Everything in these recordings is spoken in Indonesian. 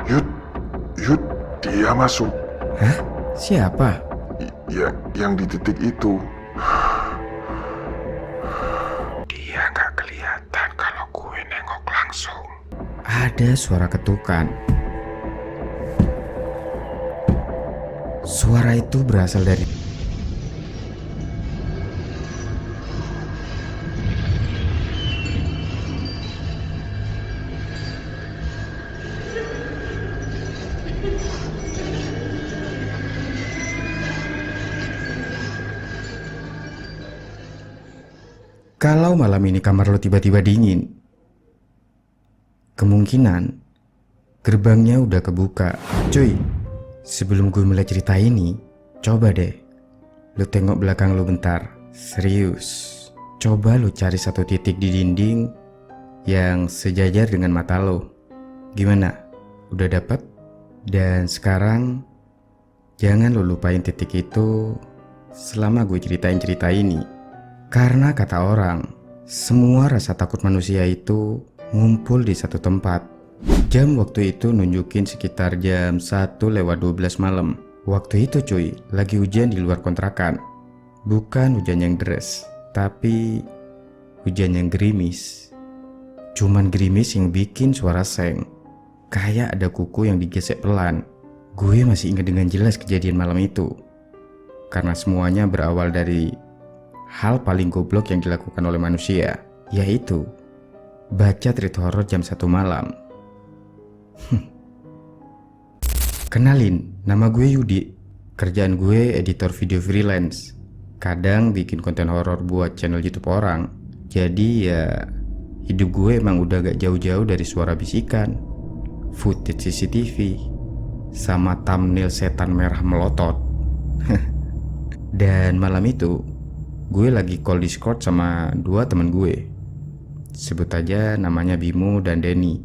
Yud, Yud, dia masuk. Hah? Siapa? Yang di titik itu. Dia nggak kelihatan kalau gue nengok langsung. Ada suara ketukan. Suara itu berasal dari kalau malam ini kamar lo tiba-tiba dingin, kemungkinan gerbangnya udah kebuka. Cuy, sebelum gue mulai cerita ini, coba deh lo tengok belakang lo bentar. Serius, coba lo cari satu titik di dinding yang sejajar dengan mata lo. Gimana? Udah dapet? Dan sekarang jangan lo lupain titik itu selama gue ceritain cerita ini. Karena kata orang, semua rasa takut manusia itu ngumpul di satu tempat. Jam waktu itu nunjukin sekitar jam 1:12 malam. Waktu itu cuy, lagi hujan di luar kontrakan. Bukan hujan yang deras, tapi hujan yang gerimis. Cuman gerimis yang bikin suara seng, kayak ada kuku yang digesek pelan. Gue masih ingat dengan jelas kejadian malam itu, karena semuanya berawal dari hal paling goblok yang dilakukan oleh manusia, yaitu baca cerita horor jam 1 malam. Kenalin, nama gue Yudi. Kerjaan gue editor video freelance. Kadang bikin konten horor buat channel YouTube orang. Jadi ya, hidup gue emang udah gak jauh-jauh dari suara bisikan, footage CCTV, sama thumbnail setan merah melotot. Dan malam itu gue lagi call Discord sama dua temen gue. Sebut aja namanya Bimo dan Denny.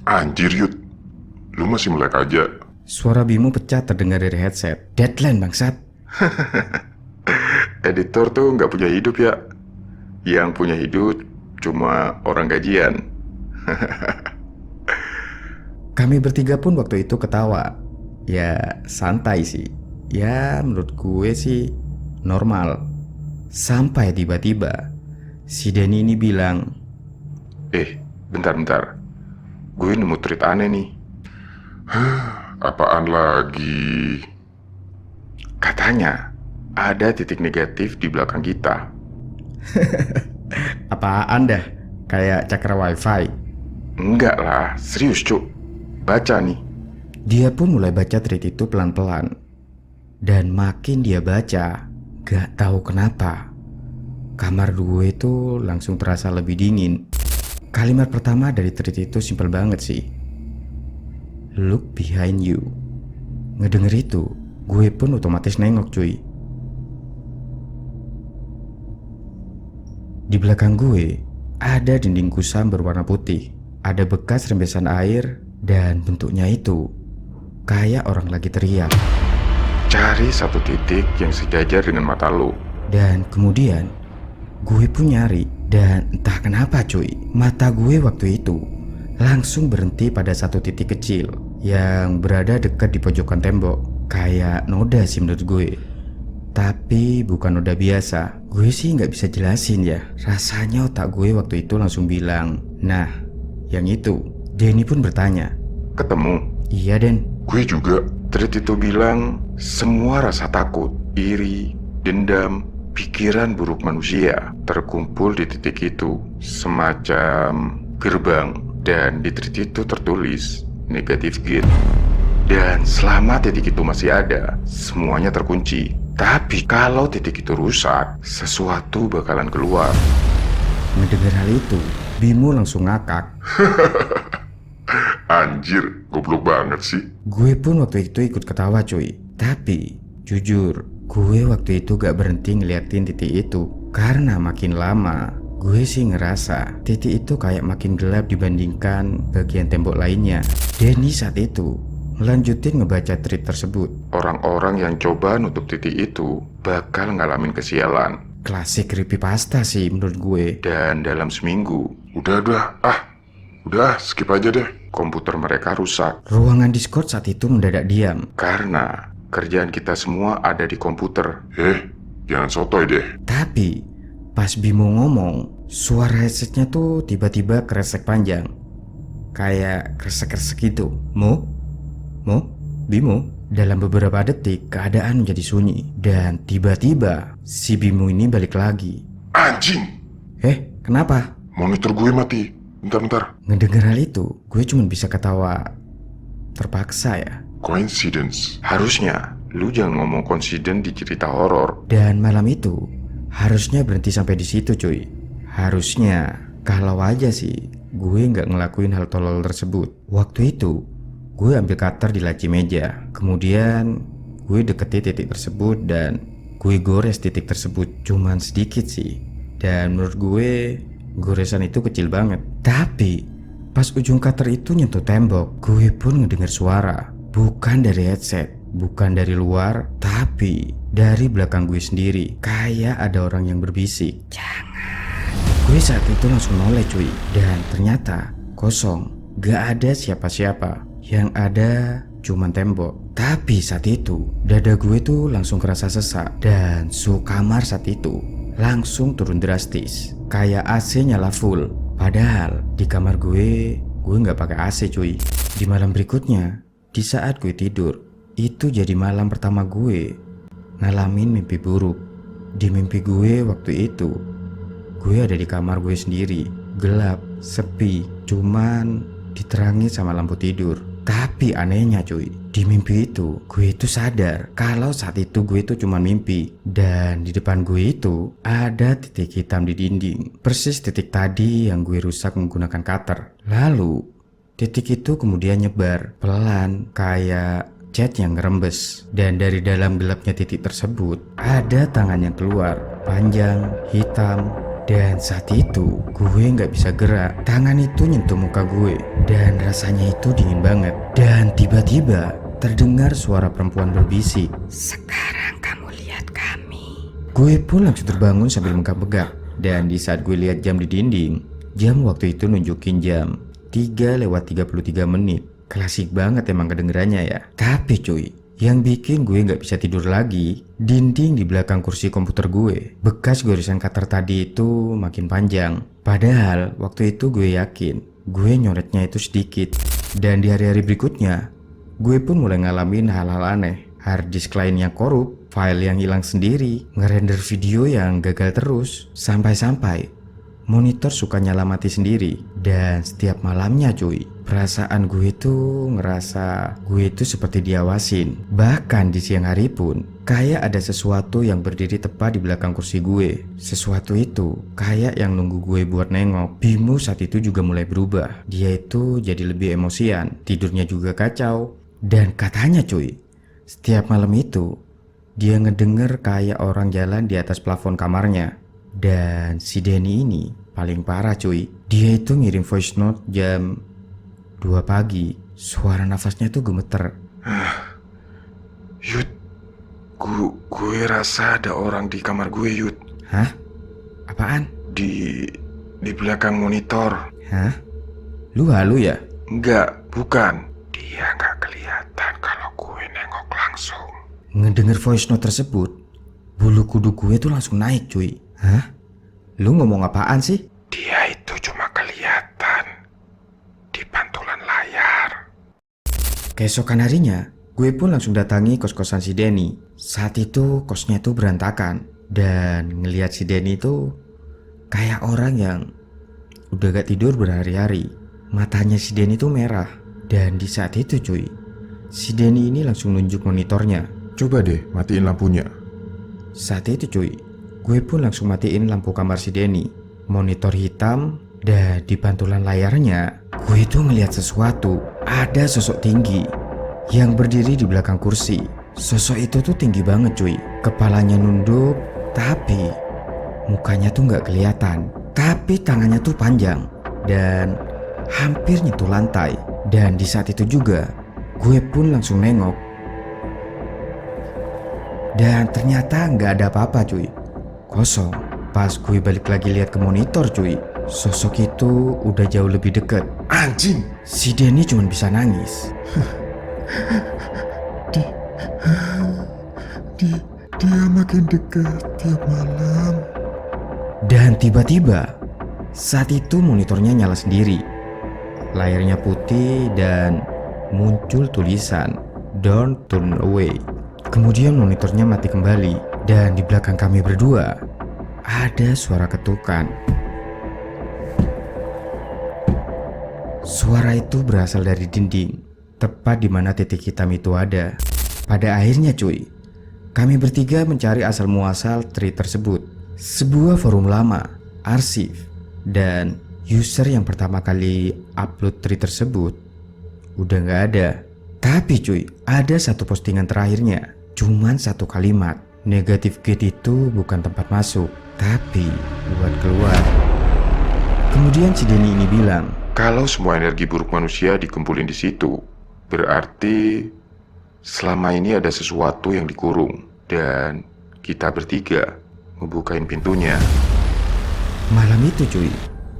Anjir Yud, lu masih melek aja. Suara Bimo pecah terdengar dari headset. Deadline bangsat. Editor tuh nggak punya hidup ya. Yang punya hidup cuma orang gajian. Kami bertiga pun waktu itu ketawa. Ya santai sih. Ya menurut gue sih normal. Sampai tiba-tiba si Denny ini bilang, Bentar. Gue nemu tweet aneh nih. Apaan lagi? Katanya ada titik negatif di belakang kita. apaan dah? Kayak cakra wifi. Enggak lah, serius cuk. Baca nih. Dia pun mulai baca tweet itu pelan-pelan. Dan makin dia baca, gak tahu kenapa, kamar gue itu langsung terasa lebih dingin. Kalimat pertama dari tweet itu simpel banget sih. Look behind you. Ngedenger itu, gue pun otomatis nengok cuy. Di belakang gue, ada dinding kusam berwarna putih. Ada bekas rembesan air, dan bentuknya itu kayak orang lagi teriak. Cari satu titik yang sejajar dengan mata lo. Dan kemudian gue pun nyari, dan entah kenapa cuy, mata gue waktu itu langsung berhenti pada satu titik kecil yang berada dekat di pojokan tembok. Kayak noda sih menurut gue, tapi bukan noda biasa. Gue sih nggak bisa jelasin ya. Rasanya otak gue waktu itu langsung bilang, nah yang itu. Denny pun bertanya, Ketemu? iya Den. Gue juga. Tweet itu bilang semua rasa takut, iri, dendam, pikiran buruk manusia terkumpul di titik itu, semacam gerbang. Dan di tweet itu tertulis negatif gate. Dan selama titik itu masih ada, semuanya terkunci. Tapi kalau titik itu rusak, sesuatu bakalan keluar. Mendengar hal itu, Bimo langsung ngakak. Anjir, goblok banget sih. Gue pun waktu itu ikut ketawa cuy. Tapi jujur, gue waktu itu gak berhenti ngeliatin titik itu. Karena makin lama, gue sih ngerasa titik itu kayak makin gelap dibandingkan bagian tembok lainnya. Denny saat itu melanjutin ngebaca tweet tersebut. Orang-orang yang coba nutup titik itu bakal ngalamin kesialan. Klasik creepypasta sih menurut gue. Dan dalam seminggu, udah, skip aja deh. komputer mereka rusak. Ruangan Discord saat itu mendadak diam. Karena kerjaan kita semua ada di komputer. Jangan sotoy deh. Tapi pas Bimo ngomong, suara headsetnya tuh tiba-tiba kresek panjang. Kayak kresek-kresek gitu. Mo? Bimo? Dalam beberapa detik keadaan menjadi sunyi. Dan tiba-tiba si Bimo ini balik lagi. Anjing! Kenapa? Monitor gue mati. Bentar. Ngedengar hal itu, gue cuma bisa ketawa. Terpaksa ya. Coincidence. Harusnya lu jangan ngomong coincidence di cerita horor. Dan malam itu harusnya berhenti sampai di situ cuy. Harusnya. Kalau aja sih gue nggak ngelakuin hal tolol tersebut. Waktu itu gue ambil cutter di laci meja. Kemudian gue deketin titik tersebut dan gue gores titik tersebut. Cuman sedikit sih. Dan menurut gue goresan itu kecil banget. Tapi pas ujung cutter itu nyentuh tembok, gue pun ngedengar suara. Bukan dari headset, bukan dari luar, tapi dari belakang gue sendiri. Kayak ada orang yang berbisik. Jangan. Gue saat itu langsung noleh cuy. Dan ternyata kosong. Gak ada siapa-siapa. Yang ada cuman tembok. Tapi saat itu dada gue tuh langsung kerasa sesak. Dan suhu kamar saat itu langsung turun drastis. Kayak AC nyala full. Padahal di kamar gue gak pakai AC cuy. Di malam berikutnya, di saat gue tidur, itu jadi malam pertama gue ngalamin mimpi buruk. Di mimpi gue waktu itu, gue ada di kamar gue sendiri. Gelap, sepi, cuman diterangi sama lampu tidur. Tapi anehnya cuy, di mimpi itu gue itu sadar kalau saat itu gue itu cuma mimpi. Dan di depan gue itu ada titik hitam di dinding. Persis titik tadi yang gue rusak menggunakan cutter. Lalu titik itu kemudian nyebar pelan kayak cat yang ngerembes. Dan dari dalam gelapnya titik tersebut ada tangan yang keluar, panjang, hitam. Dan saat itu gue gak bisa gerak. Tangan itu nyentuh muka gue dan rasanya itu dingin banget. Dan tiba-tiba terdengar suara perempuan berbisik, "Sekarang kamu lihat kami." Gue pun langsung terbangun sambil megap-megap. Dan di saat gue lihat jam di dinding, jam waktu itu nunjukin jam 3:33. Klasik banget emang kedengerannya ya. Tapi cuy, yang bikin gue gak bisa tidur lagi, dinding di belakang kursi komputer gue. Bekas goresan cutter tadi itu makin panjang. Padahal waktu itu gue yakin gue nyoretnya itu sedikit. Dan di hari-hari berikutnya, gue pun mulai ngalamin hal-hal aneh. Hard disk lain yang korup, file yang hilang sendiri, ngerender video yang gagal terus. Sampai-sampai monitor suka nyala mati sendiri. Dan setiap malamnya cuy, perasaan gue tuh ngerasa gue itu seperti diawasin. Bahkan di siang hari pun kayak ada sesuatu yang berdiri tepat di belakang kursi gue. Sesuatu itu kayak yang nunggu gue buat nengok. Bimo saat itu juga mulai berubah. Dia itu jadi lebih emosian, tidurnya juga kacau. Dan katanya cuy, setiap malam itu dia ngedenger kayak orang jalan di atas plafon kamarnya. Dan si Denny ini paling parah cuy. Dia itu ngirim voice note jam 2 pagi. Suara nafasnya tuh gemeter. Yud, gue rasa ada orang di kamar gue, Yud. Hah? Apaan? Di belakang monitor. Hah? Lu halu ya? Enggak, bukan. Dia nggak kelihatan kalau gue nengok langsung. Ngedenger voice note tersebut, bulu kuduk gue tuh langsung naik cuy. Hah? Lu ngomong apaan sih? Dia itu cuma kelihatan di pantulan layar. Keesokan harinya, gue pun langsung datangi kos-kosan si Denny. Saat itu kosnya tuh berantakan. Dan ngelihat si Denny tuh kayak orang yang udah gak tidur berhari-hari. Matanya si Denny tuh merah. Dan di saat itu cuy, si Denny ini langsung nunjuk monitornya. Coba deh matiin lampunya. Saat itu cuy, gue pun langsung matiin lampu kamar si Denny. Monitor hitam, dan di pantulan layarnya gue tuh ngeliat sesuatu. Ada sosok tinggi yang berdiri di belakang kursi. Sosok itu tuh tinggi banget cuy. Kepalanya nunduk, tapi mukanya tuh gak kelihatan. Tapi tangannya tuh panjang dan hampir nyentuh lantai. Dan di saat itu juga gue pun langsung nengok. Dan ternyata gak ada apa-apa cuy. Kosong. Pas gue balik lagi lihat ke monitor cuy, sosok itu udah jauh lebih dekat. Anjing! Si Denny cuma bisa nangis. Dia makin dekat tiap malam. Dan tiba-tiba, saat itu monitornya nyala sendiri. Layarnya putih dan muncul tulisan "Don't turn away". Kemudian monitornya mati kembali dan di belakang kami berdua ada suara ketukan. Suara itu berasal dari dinding, tepat di mana titik hitam itu ada. Pada akhirnya cuy, kami bertiga mencari asal muasal tree tersebut. Sebuah forum lama, arsip, dan user yang pertama kali upload tree tersebut udah gak ada. Tapi cuy, ada satu postingan terakhirnya, cuman satu kalimat. Negatif gate itu bukan tempat masuk, tapi buat keluar. Kemudian si Denny ini bilang, Kalau semua energi buruk manusia dikumpulin di situ, berarti selama ini ada sesuatu yang dikurung dan kita bertiga ngebukain pintunya. malam itu cuy,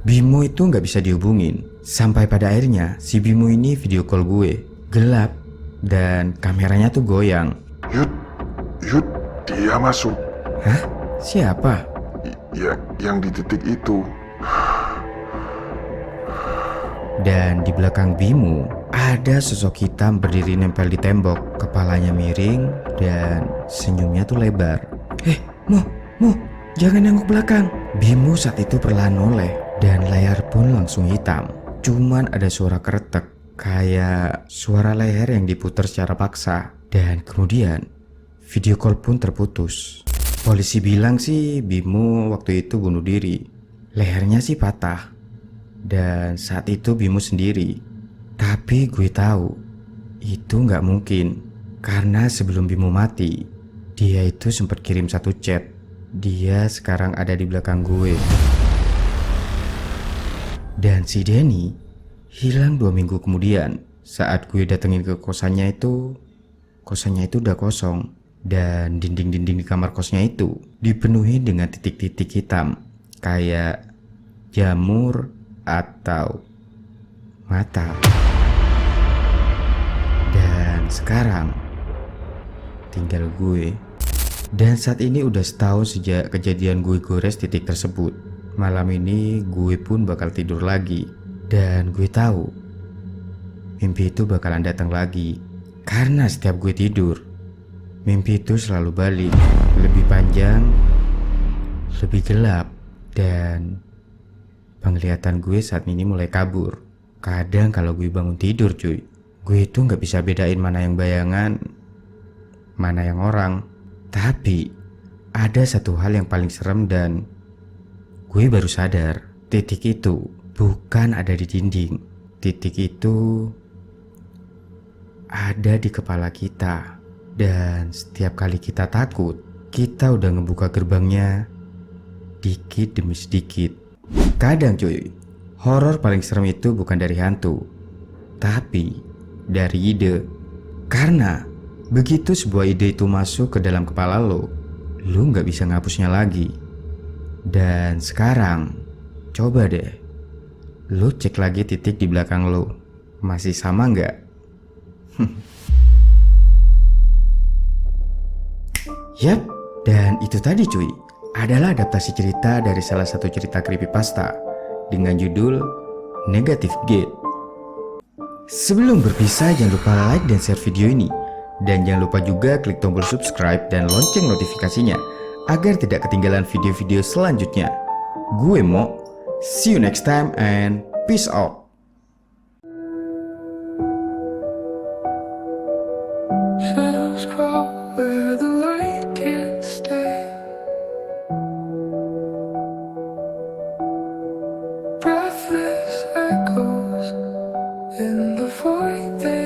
Bimo itu nggak bisa dihubungin. Sampai pada akhirnya si Bimo ini video call gue. Gelap dan kameranya tuh goyang. Yud, dia masuk. Hah? Siapa? Ya, yang di titik itu. Dan di belakang Bimo ada sosok hitam berdiri nempel di tembok. Kepalanya miring dan senyumnya tuh lebar. Mo, jangan nengok belakang. Bimo saat itu perlahan noleh dan layar pun langsung hitam. Cuman ada suara keretek, kayak suara leher yang diputar secara paksa. Dan kemudian video call pun terputus. Polisi bilang sih Bimo waktu itu bunuh diri. Lehernya sih patah. Dan saat itu Bimo sendiri. Tapi gue tahu itu nggak mungkin. Karena sebelum Bimo mati, dia itu sempat kirim satu chat. Dia sekarang ada di belakang gue. Dan si Denny hilang 2 minggu kemudian. Saat gue datengin ke kosannya itu udah kosong. Dan dinding-dinding di kamar kosnya itu dipenuhi dengan titik-titik hitam, kayak jamur atau mata. Dan sekarang tinggal gue. Dan saat ini udah setahun sejak kejadian gue gores titik tersebut. Malam ini gue pun bakal tidur lagi. Dan gue tahu mimpi itu bakalan datang lagi. Karena setiap gue tidur, mimpi itu selalu balik. Lebih panjang, lebih gelap, dan penglihatan gue saat ini mulai kabur. Kadang kalau gue bangun tidur cuy, gue itu gak bisa bedain mana yang bayangan, mana yang orang. Tapi ada satu hal yang paling serem dan gue baru sadar. Titik itu bukan ada di dinding. Titik itu ada di kepala kita. Dan setiap kali kita takut, kita udah ngebuka gerbangnya dikit demi sedikit. Kadang cuy, horor paling serem itu bukan dari hantu, tapi dari ide. Karena begitu sebuah ide itu masuk ke dalam kepala lo gak bisa ngapusnya lagi. Dan sekarang, coba deh lo cek lagi titik di belakang lo. Masih sama gak? Yap, dan itu tadi cuy adalah adaptasi cerita dari salah satu cerita creepypasta dengan judul Negative Gate. Sebelum berpisah, jangan lupa like dan share video ini. Dan jangan lupa juga klik tombol subscribe dan lonceng notifikasinya agar tidak ketinggalan video-video selanjutnya. Gue Mo, see you next time and peace out. Shadows crawl where the light can't stay. Breathless echoes in the void they